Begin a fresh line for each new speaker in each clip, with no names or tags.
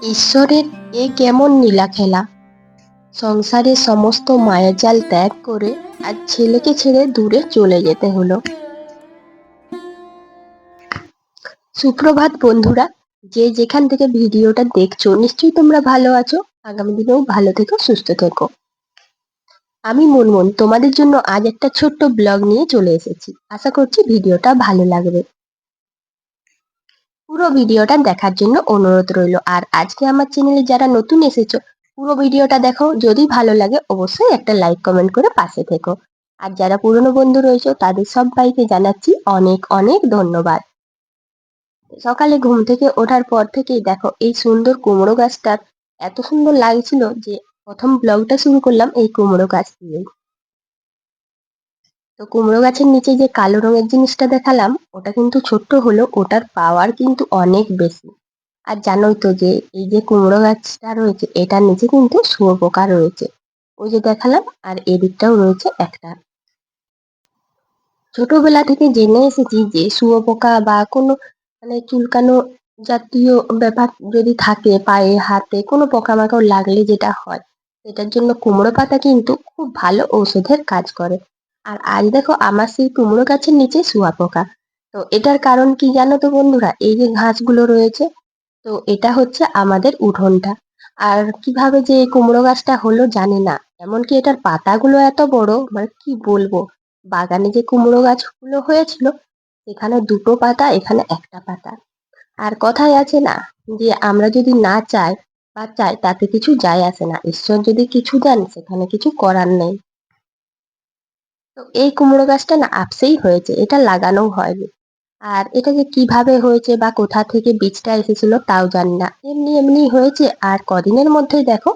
ঈশ্বরের এ কেমন নীলাখেলা! সংসারের সমস্ত মায়াজাল ত্যাগ করে আজ ছেলেকে ছেড়ে দূরে চলে যেতে হলো। সুপ্রভাত বন্ধুরা, যে যেখান থেকে ভিডিওটা দেখছো নিশ্চয়ই তোমরা ভালো আছো। আগামী দিনেও ভালো থেকো, সুস্থ থেকো। আমি মুনমুন তোমাদের জন্য আজ একটা ছোট্ট ব্লগ নিয়ে চলে এসেছি। আশা করছি ভিডিওটা ভালো লাগবে। পুরো ভিডিওটা দেখার জন্য অনুরোধ রইল। আর আজকে আমার চ্যানেলে যারা নতুন এসেছো, পুরো ভিডিওটা দেখো। যদি ভালো লাগে অবশ্যই একটা লাইক কমেন্ট করে পাশে থেকো। আর যারা পুরনো বন্ধু রয়েছে তাদের সবাইকে জানাচ্ছি অনেক অনেক ধন্যবাদ। সকালে ঘুম থেকে ওঠার পর থেকেই দেখো এই সুন্দর কুমড়ো গাছটার এত সুন্দর লাগছিল যে প্রথম ব্লগটা শুরু করলাম এই কুমড়ো গাছ দিয়ে। তো কুমড়ো গাছের নিচে যে কালো রঙের জিনিসটা দেখালাম ওটা কিন্তু ছোট্ট হলো, ওটার পাওয়ার কিন্তু অনেক বেশি। আর জানোই তো যে এই যে কুমড়ো গাছটা রয়েছে এটার নিচে কিন্তু শুয়োপোকা রয়েছে, ওই যে দেখালাম। আর এদিকটাও রয়েছে একটা। ছোটবেলা থেকে জেনে এসেছি যে শুয়োপোকা বা কোনো চুলকানো জাতীয় ব্যাপার যদি থাকে পায়ে হাতে কোনো পোকামাকড় লাগলে যেটা হয়, এটার জন্য কুমড়ো পাতা কিন্তু খুব ভালো ঔষধের কাজ করে। আর আজ দেখো আমার সেই কুমড়ো গাছের নিচে শুয়োপোকা। তো এটার কারণ কি জানো তো বন্ধুরা? এই যে ঘাসগুলো রয়েছে, তো এটা হচ্ছে আমাদের উঠোনটা। আর কিভাবে যে এই কুমড়ো গাছটা হলো জানি না, এমনকি এটার পাতাগুলো এত বড়, মানে কি বলবো। বাগানে যে কুমড়ো গাছগুলো হয়েছিল এখানে দুটো পাতা, এখানে একটা পাতা। আর কথায় আছে না যে আমরা যদি না চাই বা চাই তাতে কিছু যায় আসে না, ঈশ্বর যদি কিছু দেন সেখানে কিছু করার নেই। তো এই কুমড়ো গাছটা না আপসেই হয়েছে, এটা লাগানোও হয়নি। আর এটা যে কিভাবে হয়েছে বা কোথা থেকে বীজটা এসেছিল তাও জানি না, এমনি এমনি হয়েছে। আর কদিনের মধ্যেই দেখো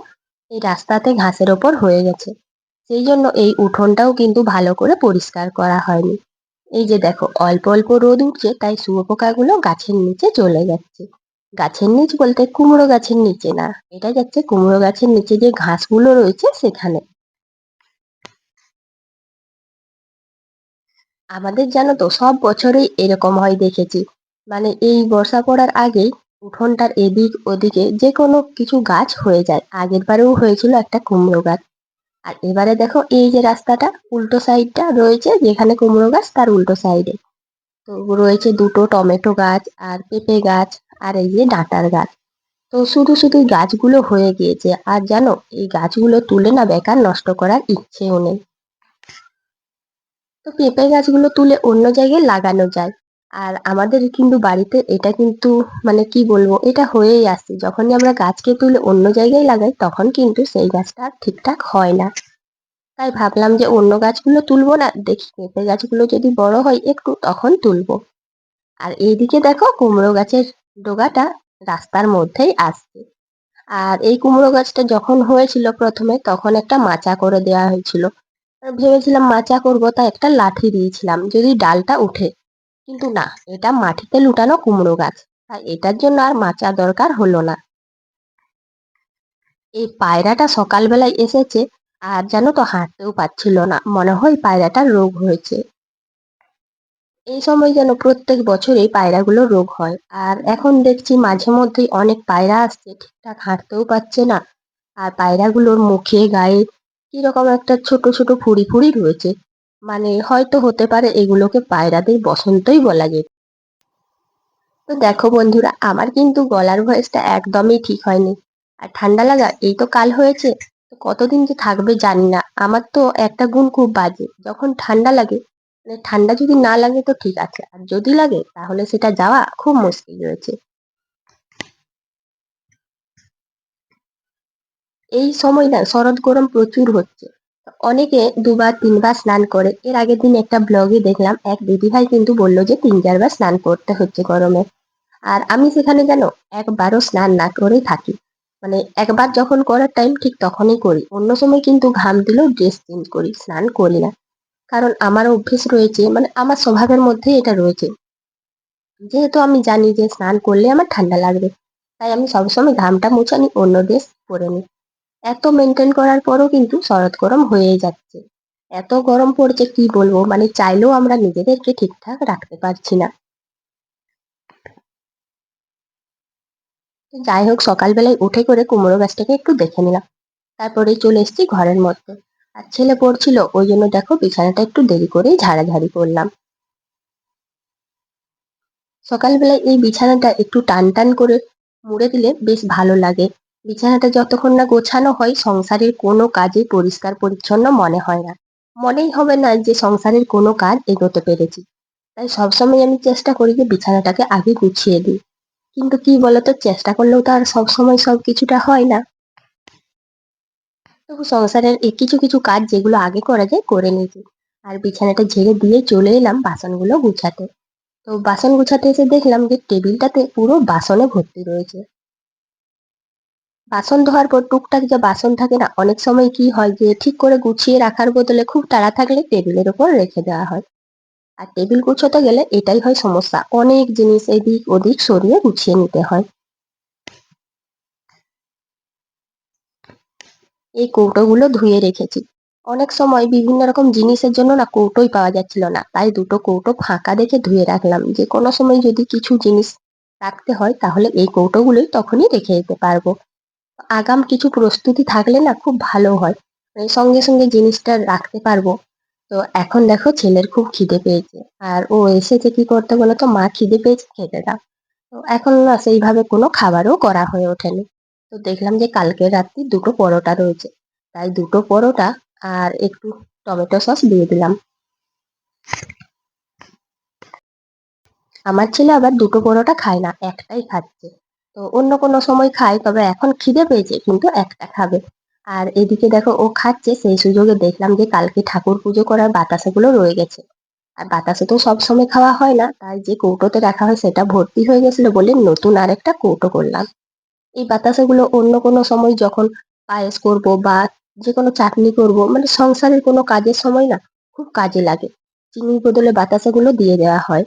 এই রাস্তাতে ঘাসের ওপর হয়ে গেছে। সেই জন্য এই উঠোনটাও কিন্তু ভালো করে পরিষ্কার করা হয়নি। এই যে দেখো অল্প অল্প রোদ উঠছে তাই শুয়োপোকাগুলো গাছের নিচে চলে যাচ্ছে। গাছের নিচ বলতে কুমড়ো গাছের নিচে না, এটা যাচ্ছে কুমড়ো গাছের নিচে যে ঘাসগুলো রয়েছে সেখানে। আমাদের জানো তো সব বছরই এরকম হয় দেখেছি। মানে এই বর্ষা পড়ার আগেই উঠোনটার এদিক ওদিকে যে কোনো কিছু গাছ হয়ে যায়। আগের বারেও হয়েছিল একটা কুমড়ো গাছ। আর এবারে দেখো এই যে রাস্তাটা উল্টো সাইডটা রয়েছে, যেখানে কুমড়ো গাছ তার উল্টো সাইডে তো রয়েছে দুটো টমেটো গাছ আর পেঁপে গাছ আর এই যে ডাঁটার গাছ। তো শুধু শুধু গাছগুলো হয়ে গিয়েছে। আর জানো এই গাছগুলো তুলে না বেকার নষ্ট করার ইচ্ছেও নেই। তো পেঁপে গাছগুলো তুলে অন্য জায়গায় লাগানো যায়। আর আমাদের কিন্তু বাড়িতে এটা কিন্তু কি বলবো, এটা হয়েই আসছে। যখনই আমরা গাছকে তুলে অন্য জায়গায় লাগাই তখন কিন্তু সেই গাছটা আর ঠিকঠাক হয় না। তাই ভাবলাম যে অন্য গাছগুলো তুলবো না, দেখি পেঁপে গাছগুলো যদি বড় হয় একটু তখন তুলবো। আর এইদিকে দেখো কুমড়ো গাছের ডগাটা রাস্তার মধ্যেই আসছে। আর এই কুমড়ো গাছটা যখন হয়েছিল প্রথমে তখন একটা মাচা করে দেওয়া হয়েছিল। ভেবেছিলাম মাচা করবো তাই একটা লাঠি দিয়েছিলাম যদি ডালটা উঠে, কিন্তু না, এটা মাটিতে লুটানো কুমড়ো গাছ, তাই এটার জন্য আর মাচা দরকার হলো না। এই পায়রাটা সকালবেলায় এসেছে আর জানো তো হাঁটতেও পারছিল না, মনে হয় পায়রাটার রোগ হয়েছে। এই সময় যেন প্রত্যেক বছরই পায়রাগুলো রোগ হয়। আর এখন দেখছি মাঝে মধ্যেই অনেক পায়রা আসছে, ঠিকঠাক হাঁটতেও পারছে না। আর পায়রাগুলোর মুখে গায়ে কিরকম একটা ছোট ছোট ফুড়ি ফুড়ি রয়েছে। মানে হয়তো হতে পারে এগুলোকে পায়রাদের বসন্তই বলা যেত। তো দেখো বন্ধুরা, আমার কিন্তু গলার ভয়েসটা একদমই ঠিক হয়নি। আর ঠান্ডা লাগা এই তো কাল হয়েছে, তো কতদিন যে থাকবে জানি না। আমার তো একটা গুণ খুব বাজে, যখন ঠান্ডা লাগে, ঠান্ডা যদি না লাগে তো ঠিক আছে, আর যদি লাগে তাহলে সেটা যাওয়া খুব মুশকিল রয়েছে। এই সময় না শরৎ গরম প্রচুর হচ্ছে। অনেকে দুবার তিনবার স্নান করে। এর আগের দিন একটা ব্লগে দেখলাম এক দিদিভাই কিন্তু বললো যে 3-4 বার স্নান করতে হচ্ছে গরমে। আর আমি সেখানে জানো একবারও স্নান না করেই থাকি। মানে একবার যখন করার টাইম ঠিক তখনই করি, অন্য সময় কিন্তু ঘাম দিলেও ড্রেস চেঞ্জ করি, স্নান করি না। কারণ আমার অভ্যেস রয়েছে, মানে আমার স্বভাবের মধ্যেই এটা রয়েছে। যেহেতু আমি জানি যে স্নান করলে আমার ঠান্ডা লাগবে, তাই আমি সবসময় ঘামটা মুছে নিই, অন্য ড্রেস পরে নিই। এত মেনটেন করার পরও কিন্তু শরৎ গরম হয়েই যাচ্ছে। এত গরম পড়ছে কি বলবো, মানে চাইলেও আমরা নিজেদেরকে ঠিকঠাক রাখতে পারছি না। তো যাই হোক সকালবেলায় উঠে করে কুমড়ো গাছটাকে একটু দেখে নিলাম। তারপরেই চলে এসেছি ঘরের মধ্যে। আর ছেলে পড়ছিল ওই জন্য দেখো বিছানাটা একটু দেরি করেই ঝাড়াঝাড়ি করলাম। সকালবেলায় এই বিছানাটা একটু টান টান করে মুড়ে দিলে বেশ ভালো লাগে। বিছানাটা যতক্ষণ না গোছানো হয় সংসারের কোনো কাজই পরিষ্কার পরিচ্ছন্ন মনে হয় না। মনেই হবে না যে সংসারের কোনো কাজ এগোতে পেরেছি। তাই সবসময় আমি চেষ্টা করি যে বিছানাটাকে আগে গুছিয়ে দিই। কিন্তু কি বলতো, চেষ্টা করলেও তো আর সবসময় সব কিছুটা হয় না। তবু সংসারের এই কিছু কিছু কাজ যেগুলো আগে করা যায় করে নিয়েছি। আর বিছানাটা ঝেড়ে দিয়ে চলে এলাম বাসনগুলো গুছাতে। তো বাসন গুছাতে এসে দেখলাম যে টেবিলটাতে পুরো বাসনে ভর্তি রয়েছে। বাসন ধোয়ার পর টুকটাক যে বাসন থাকে না, অনেক সময় কি হয় যে ঠিক করে গুছিয়ে রাখার বদলে খুব তাড়া থাকলে টেবিলের ওপর রেখে দেওয়া হয়। আর টেবিল গুছোতে গেলে এটাই হয় সমস্যা, অনেক জিনিস এদিক ওদিক সরিয়ে গুছিয়ে নিতে হয়। এই কৌটোগুলো ধুয়ে রেখেছি। অনেক সময় বিভিন্ন রকম জিনিসের জন্য না কৌটোই পাওয়া যাচ্ছিল না, তাই দুটো কৌটো ফাঁকা দেখে ধুয়ে রাখলাম, যে কোনো সময় যদি কিছু জিনিস রাখতে হয় তাহলে এই কৌটোগুলোই তখনই রেখে যেতে পারবো। আগাম কিছু প্রস্তুতি থাকলে না খুব ভালো হয়, মানে সঙ্গে সঙ্গে জিনিসটা রাখতে পারবো। তো এখন দেখো ছেলের খুব খিদে পেয়েছে, আর ও এসেছে কি করতে বলো তো, মা খিদে পেয়েছে খেতে দাও। তো এখন না সেইভাবে কোনো খাবারও করা হয়ে ওঠেনি। তো দেখলাম যে কালকের রাত্রি দুটো পরোটা রয়েছে, তাই দুটো পরোটা আর একটু টমেটো সস দিয়ে দিলাম। আমার ছেলে আবার দুটো পরোটা খায় না, একটাই খাচ্ছে। তো অন্য কোনো সময় খায়, তবে এখন খিদে পেয়েছে কিন্তু একটা খাবে। আর এদিকে দেখো ও খাচ্ছে, সেই সুযোগে দেখলাম যে কালকে ঠাকুর পুজো করার বাতাসাগুলো রয়ে গেছে। আর বাতাসা তো সব সময় খাওয়া হয় না, তাই যে কৌটোতে রাখা হয় সেটা ভর্তি হয়ে গেছিল বলে নতুন আরেকটা কৌটো করলাম। এই বাতাসাগুলো অন্য কোনো সময় যখন পায়েস করব বা যে কোনো চাটনি করব, মানে সংসারের কোনো কাজের সময় না খুব কাজে লাগে। চিনির বদলে বাতাসাগুলো দিয়ে দেওয়া হয়।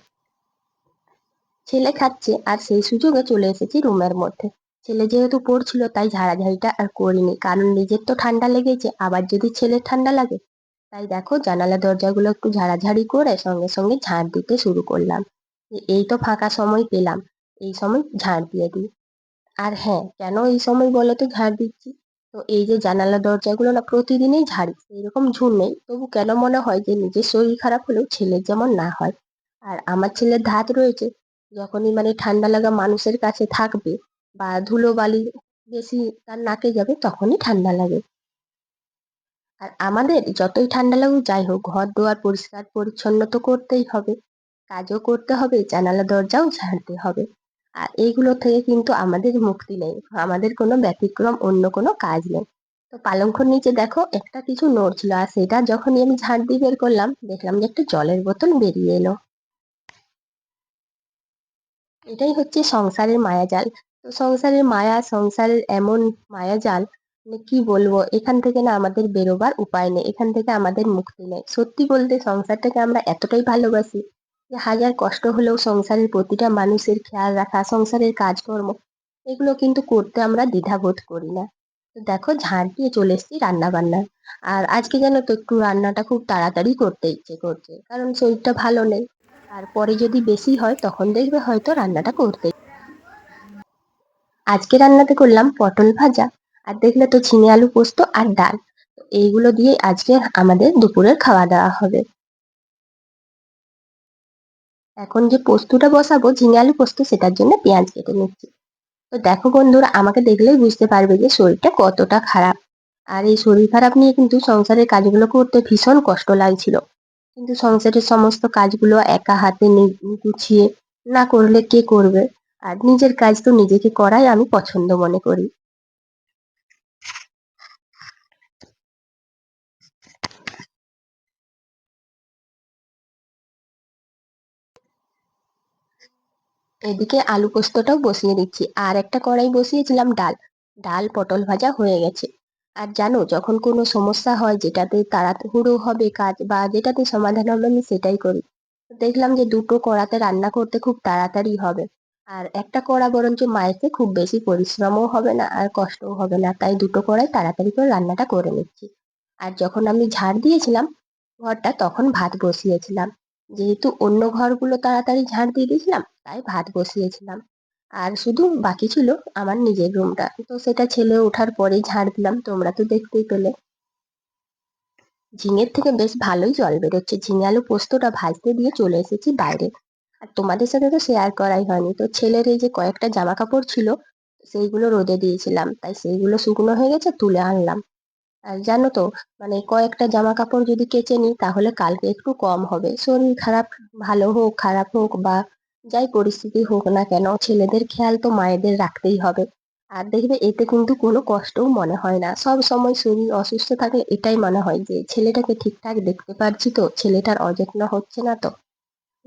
ছেলে খাচ্ছে আর সেই সুযোগে চলে এসেছি রুমের মধ্যে। ছেলে যেহেতু পড়ছিল তাই ঝাড়াঝাড়িটা আর করিনি, কারণ নিজের তো ঠান্ডা লেগেছে, আবার যদি ছেলের ঠান্ডা লাগে। তাই দেখো জানালা দরজাগুলো একটু ঝাড়াঝাড়ি করে সঙ্গে সঙ্গে ঝাড় দিতে শুরু করলাম, যে এই তো ফাঁকা সময় পেলাম, এই সময় ঝাড় দিয়ে দিই। আর হ্যাঁ, কেন এই সময় বলো তো ঝাড় দিচ্ছি? তো এই যে জানালা দরজাগুলো না প্রতিদিনই ঝাড়ি, এরকম ঝুল নেই, তবু কেন মনে হয় যে নিজের শরীর খারাপ হলেও ছেলের যেমন না হয়। আর আমার ছেলের ধাত রয়েছে, যখনই মানে ঠান্ডা লাগা মানুষের কাছে থাকবে বা ধুলো বালি বেশি তার নাকে যাবে তখনই ঠান্ডা লাগে। আর আমাদের যতই ঠান্ডা লাগুক যাই হোক, ঘর দুয়ার পরিষ্কার পরিচ্ছন্ন তো করতেই হবে, কাজও করতে হবে, জানালা দরজাও ঝাড়তে হবে। আর এইগুলো থেকে কিন্তু আমাদের মুক্তি নেই, আমাদের কোনো ব্যতিক্রম অন্য কোনো কাজ নেই। তো পালঙ্কর নিচে দেখো একটা কিছু নড়ছিল, আর সেটা যখনই আমি ঝাড় দিয়ে বের করলাম দেখলাম যে একটা জলের বোতল বেরিয়ে এলো। এটাই হচ্ছে সংসারের মায়াজাল। তো সংসারের মায়া, সংসারের এমন মায়াজাল, মানে কি বলবো, এখান থেকে না আমাদের বেরোবার উপায় নেই, এখান থেকে আমাদের মুক্তি নেই। সত্যি বলতে সংসারটাকে আমরা এতটাই ভালোবাসি যে হাজার কষ্ট হলেও সংসারের প্রতিটা মানুষের খেয়াল রাখা, সংসারের কাজকর্ম, এগুলো কিন্তু করতে আমরা দ্বিধাবোধ করি না। তো দেখো ঝাড় দিয়ে চলে এসেছি রান্না বান্না। আর আজকে জানো তো একটু রান্নাটা খুব তাড়াতাড়ি করতে ইচ্ছে করছে, কারণ শরীরটা ভালো নেই। আর পরে যদি বেশি হয় তখন দেখবে হয়তো রান্নাটা করতে। আজকে রান্নাতে করলাম পটল ভাজা, আর দেখলে তো ঝিঙে আলু পোস্ত আর ডাল। তো এইগুলো দিয়ে আজকে আমাদের দুপুরের খাওয়া দাওয়া হবে। এখন যে পোস্তটা বসাবো ঝিঙে আলু পোস্ত, সেটার জন্য পেঁয়াজ কেটে নিচ্ছি। তো দেখো বন্ধুরা, আমাকে দেখলেই বুঝতে পারবে যে শরীরটা কতটা খারাপ। আর এই শরীর খারাপ নিয়ে কিন্তু সংসারের কাজগুলো করতে ভীষণ কষ্ট লাগছিল। কিন্তু সংসারের সমস্ত কাজগুলো একা হাতে গুছিয়ে না করলে কে করবে? আর নিজের কাজ তো নিজেকে করাই আমি পছন্দ মনে করি। এদিকে আলু পোস্তটাও বসিয়ে দিচ্ছি, আর একটা কড়াই বসিয়েছিলাম ডাল। ডাল পটল ভাজা হয়ে গেছে। আর জানো, যখন কোনো সমস্যা হয় যেটাতে তাড়াহুড়ো হবে কাজ বা যেটাতে সমাধান হবে আমি সেটাই করি। তো দেখলাম যে দুটো কড়াতে রান্না করতে খুব তাড়াতাড়ি হবে। আর একটা কড়া বরঞ্চ মায়েতে খুব বেশি পরিশ্রমও হবে না আর কষ্টও হবে না, তাই দুটো কড়াই তাড়াতাড়ি করে রান্নাটা করে নিচ্ছি। আর যখন আমি ঝাড় দিয়েছিলাম ঘরটা, তখন ভাত বসিয়েছিলাম। যেহেতু অন্য ঘরগুলো তাড়াতাড়ি ঝাড় দিয়ে দিয়েছিলাম তাই ভাত বসিয়েছিলাম। আর শুধু বাকি ছিল আমার নিজের রুমটা। তো সেটা ছেলে ওঠার পরেই ঝাড় দিলাম, তোমরা তো দেখতেই পেলে। ঝিঙের থেকে বেশ ভালোই জল বেরোচ্ছে। ঝিঙে আলু পোস্তটা ভাজতে দিয়ে চলে এসেছি বাইরে। আর তোমাদের সাথে তো শেয়ার করাই হয়নি, তো ছেলের এই যে কয়েকটা জামা কাপড় ছিল সেইগুলো রোদে দিয়েছিলাম, তাই সেইগুলো শুকনো হয়ে গেছে, তুলে আনলাম। আর জানো তো, মানে কয়েকটা জামা কাপড় যদি কেচে নিই তাহলে কালকে একটু কম হবে। শরীর খারাপ, ভালো হোক খারাপ হোক বা যাই পরিস্থিতি হোক না কেন, ছেলেদের খেয়াল তো মায়েদের রাখতেই হবে। আর দেখবে এতে কিন্তু কোনো কষ্টও মনে হয় না। সব সময় শরীর অসুস্থ থাকলে এটাই মনে হয় যে ছেলেটাকে ঠিকঠাক দেখতে পারছি তো, ছেলেটার অযত্ন হচ্ছে না তো।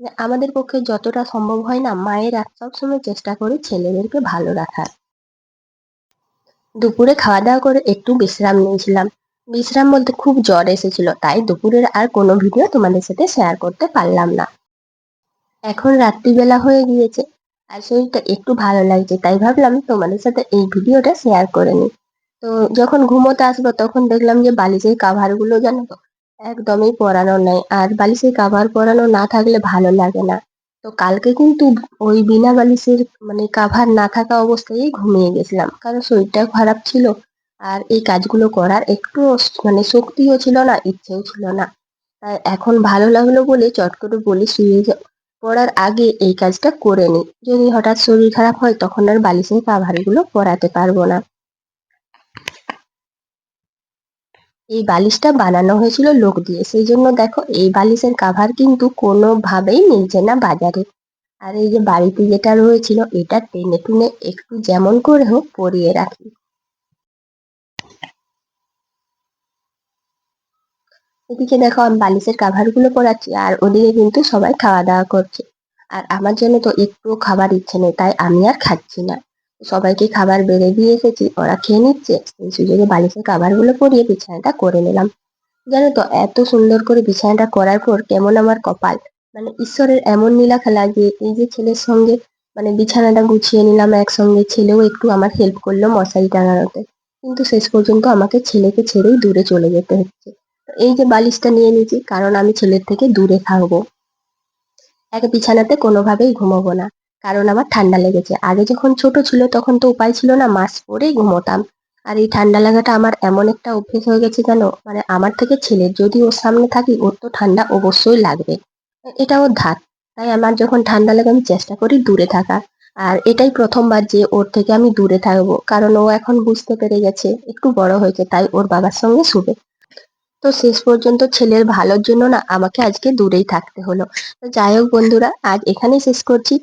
মানে আমাদের পক্ষে যতটা সম্ভব হয় না, মায়েরা সবসময় চেষ্টা করে ছেলেদেরকে ভালো রাখার। দুপুরে খাওয়া দাওয়া করে একটু বিশ্রাম নিয়েছিলাম। বিশ্রাম বলতে খুব জ্বর এসেছিল, তাই দুপুরের আর কোনো ভিডিও তোমাদের সাথে শেয়ার করতে পারলাম না। এখন রাত্রিবেলা হয়ে গিয়েছে আর শরীরটা একটু ভালো লাগছে, তাই ভাবলাম তোমাদের সাথে এই ভিডিওটা শেয়ার করে নিই। তো যখন ঘুমোতে আসবো তখন দেখলাম যে বালিশের কাভার গুলো জানো তো একদমই পরানো নেই, আর বালিশের কাভার পরানো না থাকলে ভালো লাগে না। তো কালকে কিন্তু ওই বিনা বালিশের মানে কাভার না থাকা অবস্থায় ঘুমিয়ে গেছিলাম, কারণ শরীরটা খারাপ ছিল। আর এই কাজগুলো করার একটু মানে শক্তিও ছিল না, ইচ্ছেও ছিল না। তাই এখন ভালো লাগলো বলে চট করে বলি শুয়ে পড়ার আগে এই কাজটা করে নিই, যদি হঠাৎ শরীর খারাপ হয় তখন আর বালিশের কাভারগুলো পরাতে পারবো না। এই বালিশটা বানানো হয়েছিল লোক দিয়ে, সেই জন্য দেখো এই বালিশের কাভার কিন্তু কোনোভাবেই মিলছে না বাজারে। আর এই যে বাড়িতে যেটা রয়েছিল এটা টেনে টুনে একটু যেমন করে হোক পরিয়ে রাখি। এদিকে দেখো আমি বালিশের কাভার গুলো পরাচ্ছি আর ওদিকে কিন্তু সবাই খাওয়া দাওয়া করছে। আর আমার জন্য তো একটুও খাবার ইচ্ছে নেই, তাই আমি আর খাচ্ছি না। সবাইকে খাবার বেড়ে দিয়ে এসেছি, ওরা খেয়ে নিচ্ছে, সেই সুযোগে বালিশের কাভার গুলো পরিয়ে বিছানাটা করে নিলাম। জানো তো এত সুন্দর করে বিছানাটা করার পর কেমন আমার কপাল, মানে ঈশ্বরের এমন নীলা খেলা যে এই যে ছেলের সঙ্গে মানে বিছানাটা গুছিয়ে নিলাম একসঙ্গে, ছেলেও একটু আমার হেল্প করলো মশারি টাঙানোতে। কিন্তু শেষ পর্যন্ত আমাকে ছেলেকে ছেড়েই দূরে চলে যেতে হচ্ছে। তো এই যে বালিশটা নিয়ে নিয়েছি কারণ আমি ছেলের থেকে দূরে থাকবো, এক বিছানাতে কোনোভাবেই ঘুমাবো না। কারণ আমার ঠান্ডা লেগেছে, আগে যখন ছোট ছিল তখন তো উপায় ছিল না, মাস্ক পরেই ঘুমোতাম। আর এই ঠান্ডা লাগাটা আমার এমন একটা অভ্যেস হয়ে গেছে জানো, মানে আমার থেকে ছেলের যদি ওর সামনে থাকি ওর তো ঠান্ডা অবশ্যই লাগবে, এটা ওর ধাত। তাই আমার যখন ঠান্ডা লাগে আমি চেষ্টা করি দূরে থাকার। আর এটাই প্রথমবার যে ওর থেকে আমি দূরে থাকবো, কারণ ও এখন বুঝতে পেরে গেছে, একটু বড় হয়েছে, তাই ওর বাবার সঙ্গে শুবে। তো শেষ পর্যন্ত ছেলের ভালোর জন্য না আমাকে আজকে দূরেই থাকতে হলো। তো যাই হোক বন্ধুরা, আজ এখানেই শেষ করছি।